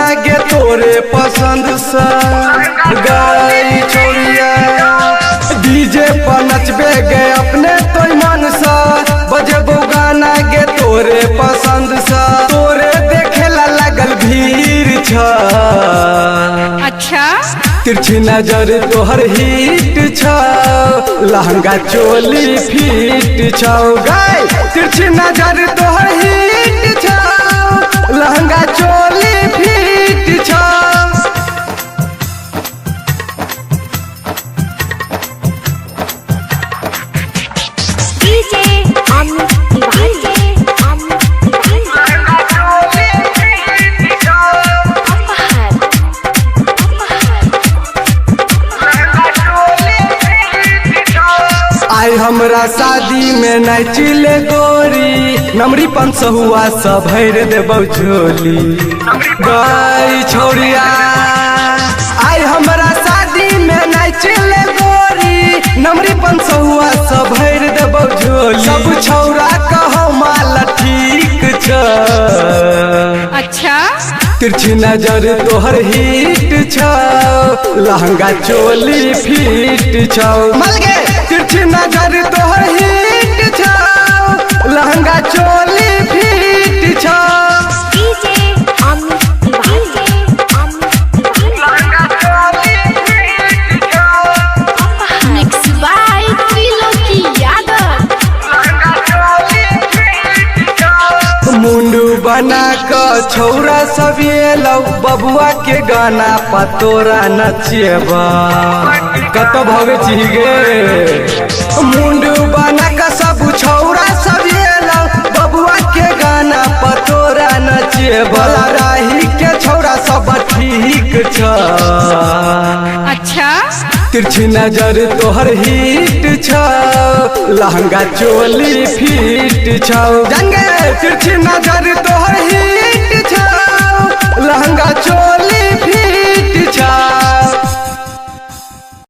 बना गे तोरे पसंद सा गई छोरिया डीजे पर नचबे गे अपने तो मन सा बजबो गाना गे तोरे पसंद सा तोरे देखेला लगल भीड़ छ अच्छा तिरछी नजर तोहर हिट छ लहंगा चोली फिट छ गाय तिरछी नजर तोहर हिट छ लहंगा चोली फिट छ आई हमरा शादी में नाचिले गोरी नमरी 500 हुआ सब भर देबौ झोली गई छोरिया आई हमरा शादी में नाचिले गोरी नमरी 500 हुआ सब भर देबौ झोली सब छौरा कहो माल ठीक छ अच्छा तिरछी नजर तोहर हिट छ लहंगा चोली फिट छ मलगे तिरछी नजर तोहर हिट छ लहंगा चोली फिट छ मुंडू बना क छौरा सब एलौ बबुआ के गाना पतोरा नचेबा कत भवे चिगे मुंडू बना क सब छौरा सब एलौ बबुआ के गाना पतोरा नचेबा राही के छौरा सब ठीक छ अच्छा तिरछी नजर तोहर हिट छ लहंगा चोली फिट छ जंगे तिरछी नजर तोहर हिट छ लहंगा चोली फिट छ।